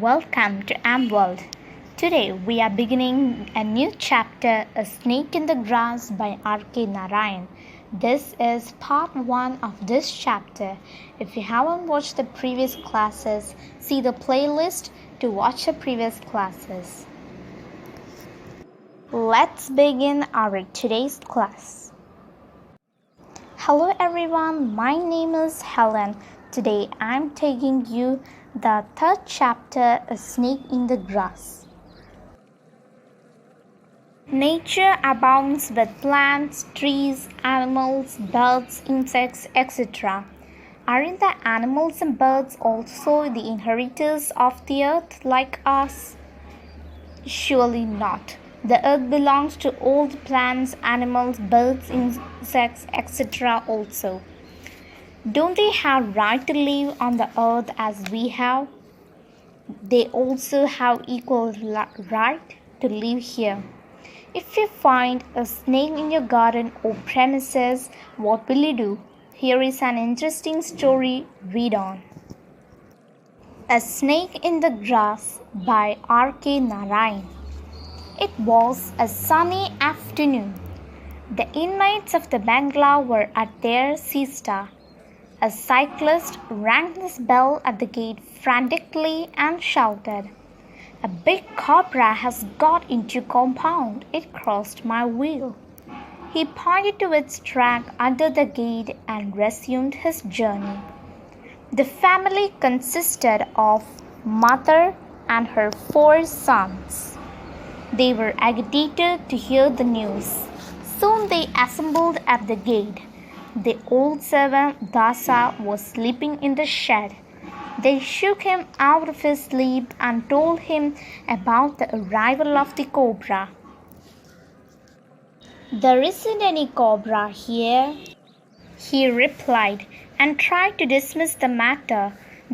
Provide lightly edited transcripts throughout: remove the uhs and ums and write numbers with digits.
welcome to World. Today we are beginning a new chapter, A Snake in the Grass by R.K Narayan. This is part 1 of this chapter. If you haven't watched the previous classes, see the playlist to watch the previous classes. Let's begin our today's class. Hello everyone, my name is Helen. Today I'm taking you the third chapter, A Snake in the Grass. Nature abounds with plants, trees, animals, birds, insects, etc. Aren't the animals and birds also the inheritors of the earth like us? Surely not. The earth belongs to all the plants, animals, birds, insects, etc. also. Don't they have right to live on the earth as we have? They also have equal right to live here. If you find a snake in your garden or premises, what will you do? Here is an interesting story. Read on. A Snake in the Grass by R.K Narayan. It was a sunny afternoon. The inmates of the bungalow were at their siesta. A cyclist rang his bell at the gate frantically and shouted, "A big cobra has got into compound. It crossed my wheel." He pointed to its track under the gate and resumed his journey. The family consisted of mother and her 4 sons. They were agitated to hear the news. Soon they assembled at the gate. The old servant Dasa was sleeping in the shed. They shook him out of his sleep and told him about the arrival of the cobra. "There isn't any cobra here," he replied, and tried to dismiss the matter.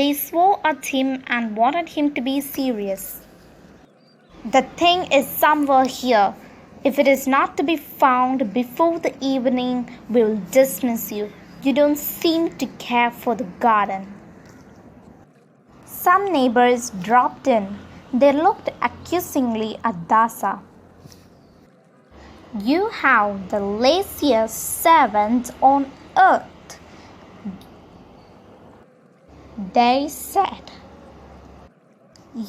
They swore at him and wanted him to be serious. "The thing is somewhere here. If it is not to be found before the evening, we will dismiss you. You don't seem to care for the garden." Some neighbors dropped in. They looked accusingly at Dasa. "You have the laziest servants on earth," they said.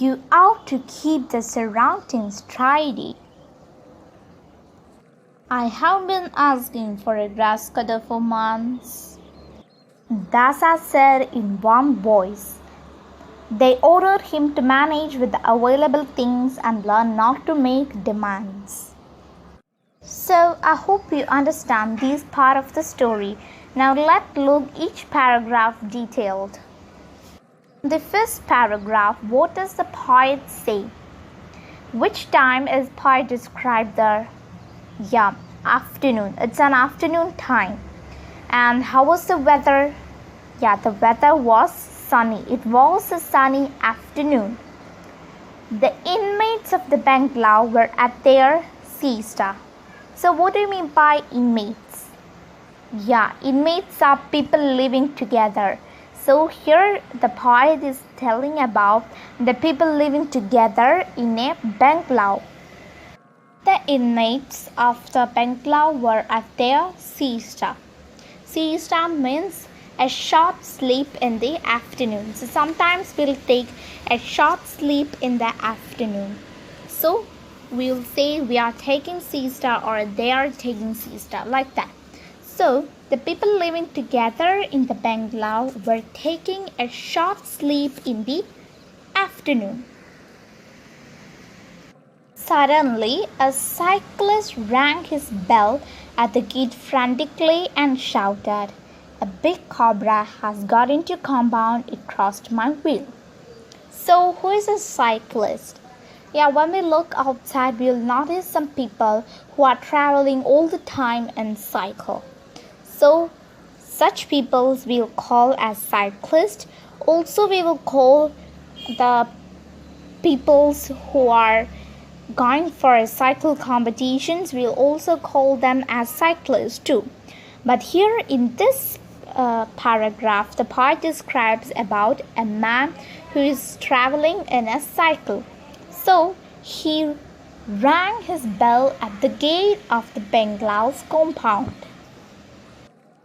"You ought to keep the surroundings tidy." "I have been asking for a grass cutter for months," Dasa said in one voice. They ordered him to manage with the available things and learn not to make demands. So I hope you understand this part of the story. Now let's look each paragraph detailed. The first paragraph, what does the poet say? Which time is poet described there? Yeah, afternoon. It's an afternoon time. And how was the weather? Yeah, the weather was sunny. It was a sunny afternoon. The inmates of the bungalow were at their siesta. So what do you mean by inmates? Yeah, inmates are people living together. So here the poet is telling about the people living together in a bungalow. The inmates of the bungalow were at their siesta. Siesta means a short sleep in the afternoon. So sometimes we'll take a short sleep in the afternoon. So we'll say we are taking siesta or they are taking siesta, like that. So the people living together in the bungalow were taking a short sleep in the afternoon. Suddenly, a cyclist rang his bell at the gate frantically and shouted, "A big cobra has got into compound. It crossed my wheel." So, who is a cyclist? Yeah, when we look outside, we'll notice some people who are traveling all the time and cycle. So, such people we'll call as cyclists. Also, we will call the peoples who are going for cycle competitions, we'll also call them as cyclists too. But here in this paragraph, the poet describes about a man who is traveling in a cycle. So he rang his bell at the gate of the bengalow's compound.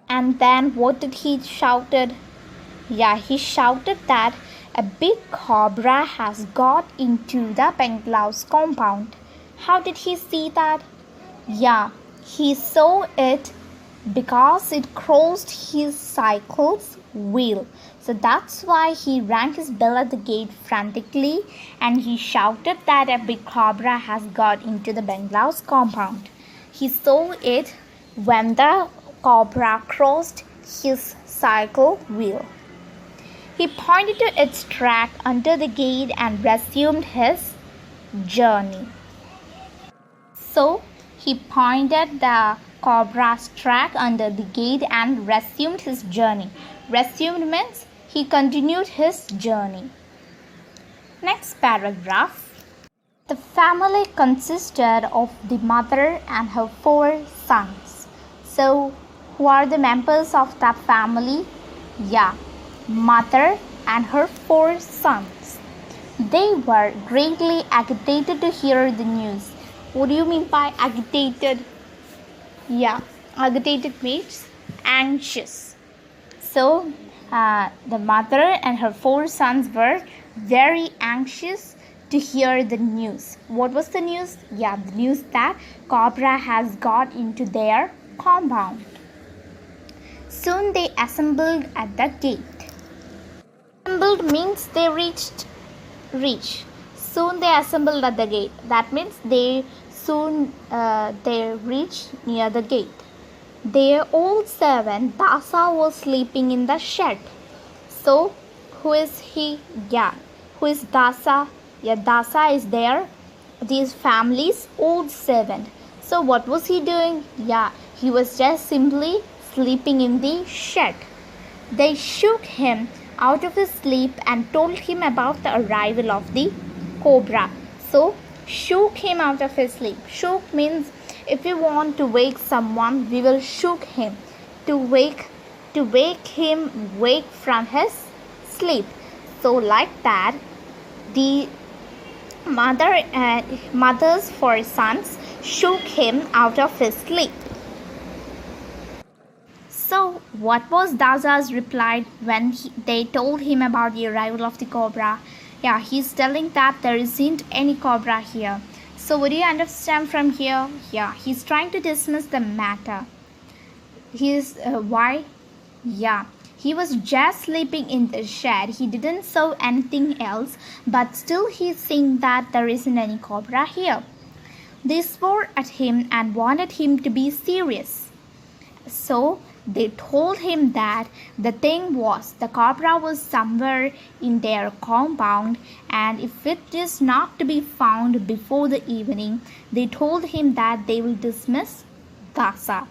And then what did he shouted? Yeah, he shouted that a big cobra has got into the bengalow's compound. How did he see that? Yeah, he saw it because it crossed his cycle's wheel. So that's why he rang his bell at the gate frantically and he shouted that a big cobra has got into the bengalow's compound. He saw it when the cobra crossed his cycle wheel. He pointed to its track under the gate and resumed his journey. So he pointed the cobra's track under the gate and resumed his journey. Resumed means he continued his journey. Next paragraph. The family consisted of the mother and her 4 sons. So who are the members of that family? Yeah, mother and her 4 sons. They were greatly agitated to hear the news. What do you mean by agitated? Yeah, agitated means anxious. So the mother and her 4 sons were very anxious to hear the news. What was the news? Yeah, the news that cobra has got into their compound. Soon they assembled at the gate. Assembled means they reach. Soon they assembled at the gate. That means they reached near the gate. Their old servant Dasa was sleeping in the shed. So who is he? Yeah, who is Dasa? Yeah, Dasa is this family's old servant. So what was he doing? Yeah, he was just simply sleeping in the shed. They shook him out of his sleep and told him about the arrival of the cobra. So shook him out of his sleep. Shook means if we want to wake someone, we will shook him to wake him from his sleep. So like that, the mother's 4 sons shook him out of his sleep. So what was Dasa's reply when they told him about the arrival of the cobra? Yeah, he's telling that there isn't any cobra here. So what do you understand from here? Yeah, he's trying to dismiss the matter. Why? Yeah, he was just sleeping in the shed. He didn't saw anything else, but still he's saying that there isn't any cobra here. They swore at him and wanted him to be serious. So they told him that the cobra was somewhere in their compound, and if it is not to be found before the evening, they told him that they will dismiss Dasa.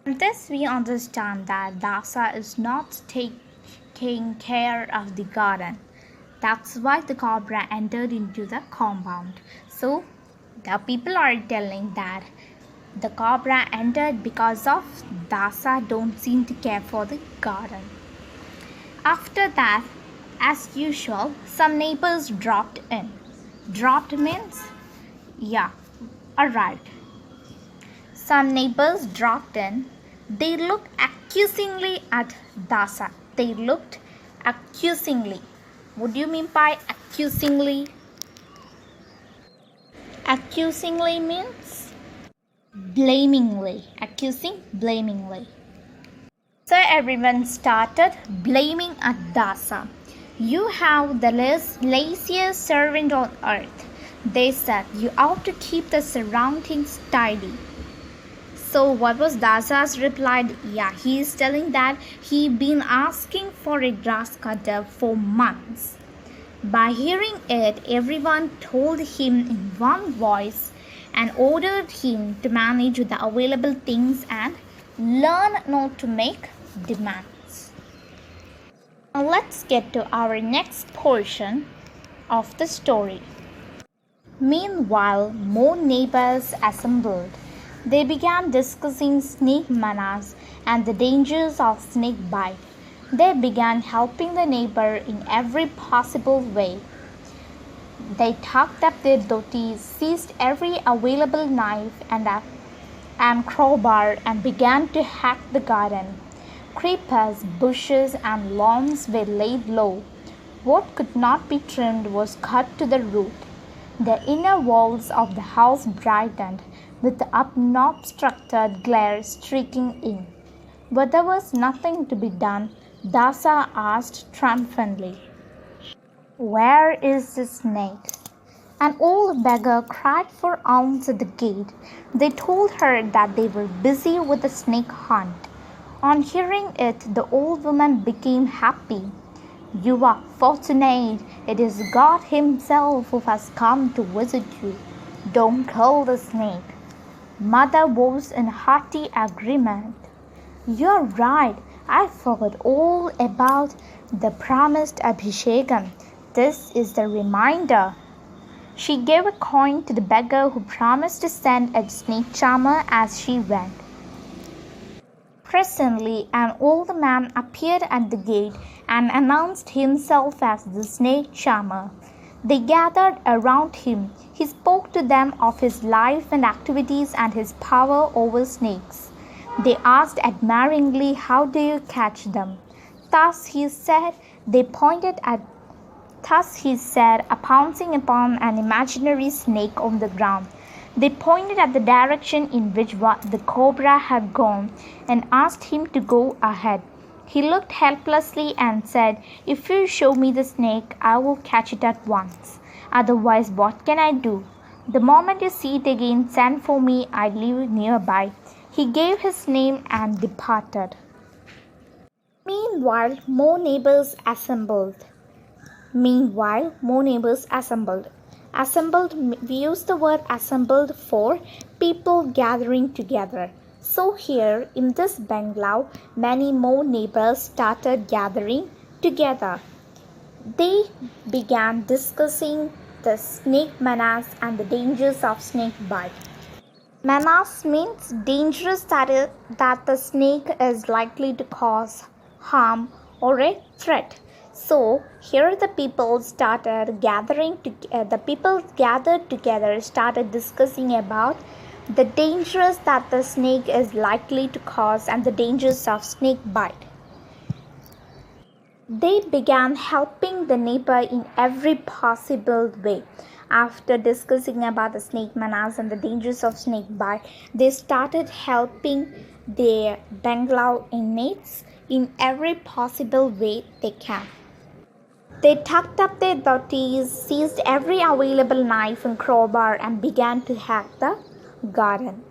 From this we understand that Dasa is not taking care of the garden. That's why the cobra entered into the compound. So the people are telling that the cobra entered because of Dasa don't seem to care for the garden. After that, as usual, some neighbors dropped in. Dropped means, yeah, arrived. Some neighbors dropped in. They looked accusingly at Dasa. They looked accusingly. What do you mean by accusingly? Accusingly means blamingly. Accusing, blamingly. So everyone started blaming at Dasa. You have the laziest servant on earth. They said you ought to keep the surroundings tidy. So what was Dasa's reply? Yeah, he is telling that he been asking for a grass cutter for months. By hearing it, everyone told him in one voice and ordered him to manage the available things and learn not to make demands. Now let's get to our next portion of the story. Meanwhile, more neighbors assembled. They began discussing snake manas and the dangers of snake bite. They began helping the neighbor in every possible way. They tucked up their dhotis, seized every available knife and crowbar, and began to hack the garden. Creepers, bushes, and lawns were laid low. What could not be trimmed was cut to the root. The inner walls of the house brightened, with the unobstructed glare streaking in. But there was nothing to be done. Dasa asked triumphantly, "Where is the snake?" An old beggar cried for alms at the gate. They told her that they were busy with the snake hunt. On hearing it, the old woman became happy. "You are fortunate. It is God Himself who has come to visit you. Don't kill the snake." Mother was in hearty agreement. "You're right. I forgot all about the promised Abhishekam. This is the reminder." She gave a coin to the beggar, who promised to send a snake charmer as she went. Presently an old man appeared at the gate and announced himself as the snake charmer. They gathered around him. He spoke to them of his life and activities and his power over snakes. They asked admiringly, "How do you catch them?" Thus he said, pouncing upon an imaginary snake on the ground. They pointed at the direction in which the cobra had gone and asked him to go ahead. He looked helplessly and said, "If you show me the snake, I will catch it at once. Otherwise, what can I do? The moment you see it again, send for me. I live nearby." He gave his name and departed. Meanwhile, more neighbors assembled. Assembled, we use the word assembled for people gathering together. So here in this bungalow, many more neighbors started gathering together. They began discussing the snake menace and the dangers of snake bite. Menace means dangerous, that the snake is likely to cause harm or a threat. So here the people gathered together, started discussing about the dangers that the snake is likely to cause and the dangers of snake bite. They began helping the neighbor in every possible way. After discussing about the snake menace and the dangers of snake bite, they started helping their bungalow inmates in every possible way they can. They tucked up their dhotis, seized every available knife and crowbar, and began to hack the garden.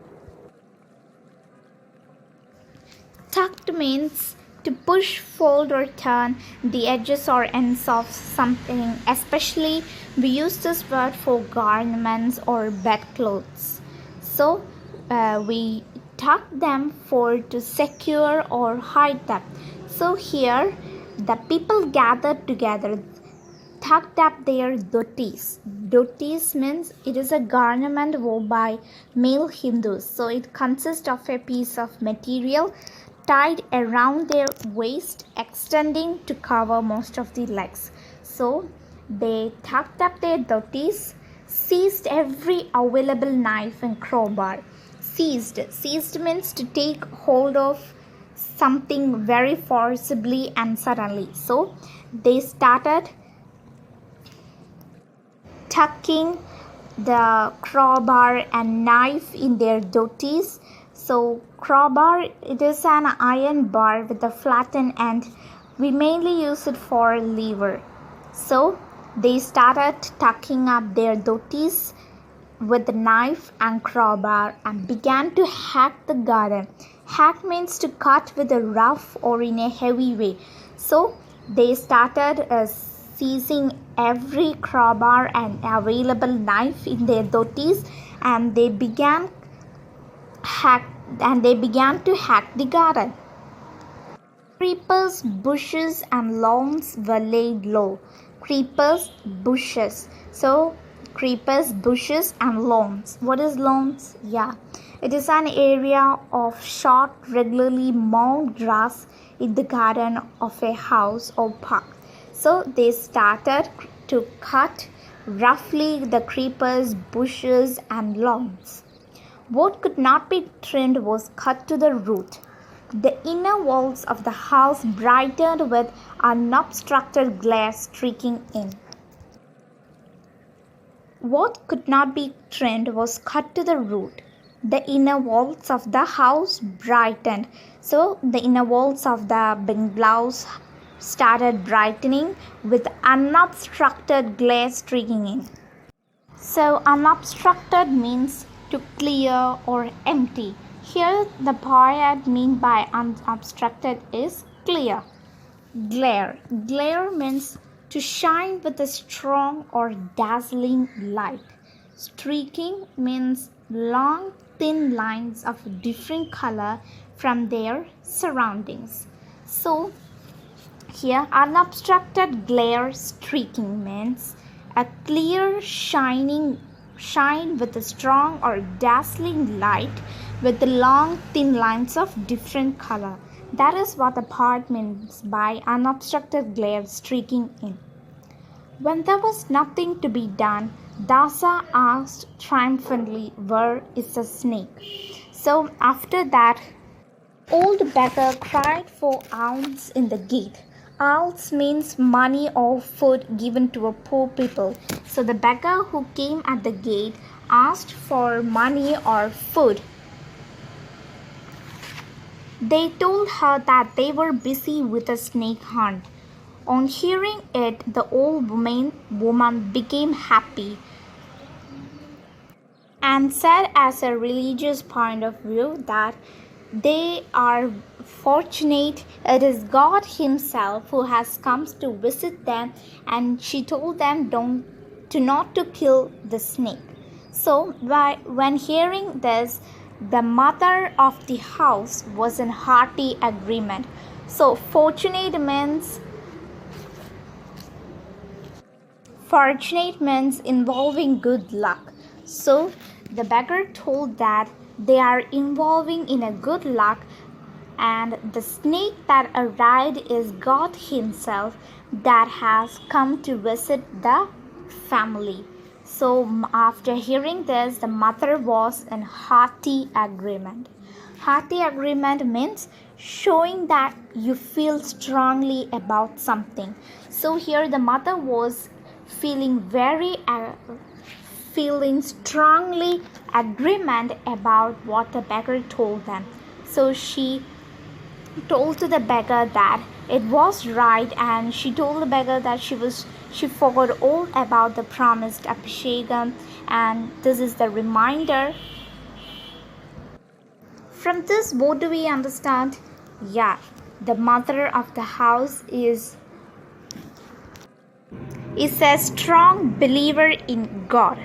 Tucked means to push, fold, or turn the edges or ends of something. Especially, we use this word for garments or bedclothes. So, we tuck them to secure or hide them. So here, the people gathered together, tucked up their dhotis. Dhotis means it is a garment worn by male Hindus. So it consists of a piece of material tied around their waist, extending to cover most of the legs. So they tucked up their dhotis, seized every available knife and crowbar. Seized means to take hold of something very forcibly and suddenly. So they started tucking the crowbar and knife in their dhotis. So crowbar, it is an iron bar with a flattened end. We mainly use it for lever. So they started tucking up their dhotis with the knife and crowbar and began to hack the garden. Hack means to cut with a rough or in a heavy way. So they started seizing every crowbar and available knife in their dhotis, and they began to hack the garden. Creepers, bushes, and lawns were laid low. Creepers, bushes. So creepers, bushes, and lawns. What is lawns? Yeah, it is an area of short, regularly mown grass in the garden of a house or park. So they started to cut roughly the creepers, bushes, and lawns. What could not be trimmed was cut to the root. The inner walls of the house brightened with unobstructed glare streaking in. What could not be trimmed was cut to the root. The inner walls of the house brightened. So the inner walls of the bungalows started brightening with unobstructed glare streaking in. So unobstructed means to clear or empty. Here the poet mean by unobstructed is clear. Glare. Glare means to shine with a strong or dazzling light. Streaking means long thin lines of different color from their surroundings. So here unobstructed glare streaking means a clear shine with a strong or dazzling light with the long thin lines of different color. That is what the poet means by unobstructed glare streaking in. When there was nothing to be done, Dasa asked triumphantly, "Where is the snake?" So after that, old beggar cried for alms in the gate. Alms means money or food given to a poor people. So the beggar who came at the gate asked for money or food. They told her that they were busy with a snake hunt. On hearing it, the old woman became happy and said as a religious point of view that they are fortunate. It is God himself who has come to visit them, and she told them not to kill the snake. So when hearing this, the mother of the house was in hearty agreement. So fortunate means involving good luck. So the beggar told that they are involving in a good luck, and the snake that arrived is God himself that has come to visit the family. So after hearing this, the mother was in hearty agreement. Hearty agreement means showing that you feel strongly about something. So here the mother was feeling strongly agreement about what the beggar told them. So she told to the beggar that it was right, and she told the beggar that she forgot all about the promised abhishekam, and this is the reminder. From this, what do we understand? Yeah, the mother of the house is a strong believer in God.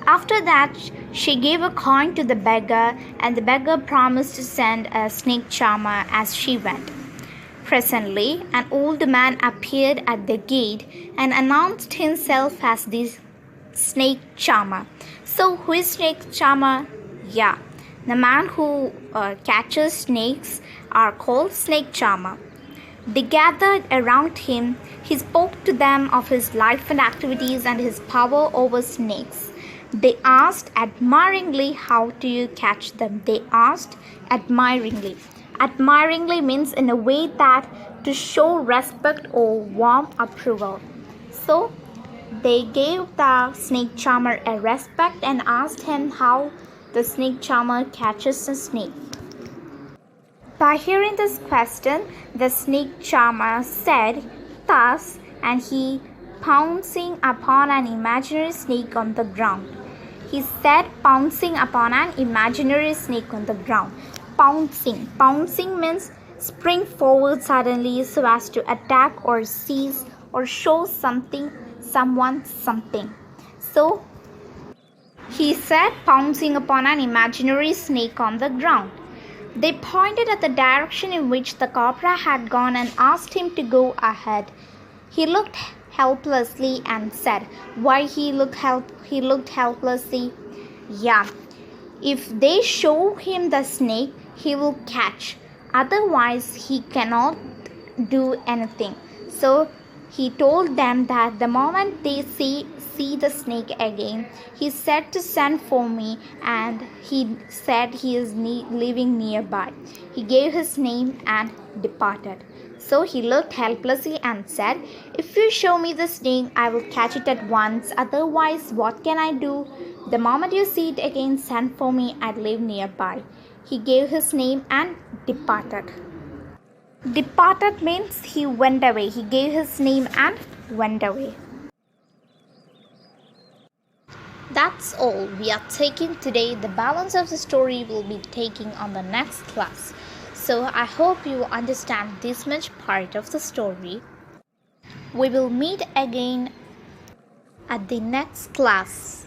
After that, she gave a coin to the beggar, and the beggar promised to send a snake charmer as she went. Presently, an old man appeared at the gate and announced himself as the snake charmer. So, who is snake charmer? Yeah, the man who catches snakes are called snake charmer. They gathered around him. He spoke to them of his life and activities and his power over snakes. They asked admiringly, "How do you catch them?" They asked admiringly. Admiringly means in a way that to show respect or warm approval. So they gave the snake charmer a respect and asked him how the snake charmer catches a snake. By hearing this question, the snake charmer said thus, and he pouncing upon an imaginary snake on the ground. He said pouncing upon an imaginary snake on the ground. Pouncing. Pouncing means spring forward suddenly so as to attack or seize or show someone something. So he said pouncing upon an imaginary snake on the ground. They pointed at the direction in which the cobra had gone and asked him to go ahead. He looked helplessly and said, "Why he looked helplessly? Yeah, if they show him the snake, he will catch. Otherwise, he cannot do anything. So he told them that the moment they see the snake again, he said to send for me, and he said he is living nearby. He gave his name and departed. So he looked helplessly and said, "If you show me the snake, I will catch it at once. Otherwise, what can I do? The moment you see it again, send for me. I live nearby." He gave his name and departed. Departed means he went away. He gave his name and went away. That's all we are taking today. The balance of the story will be taking on the next class. So I hope you understand this much part of the story. We will meet again at the next class.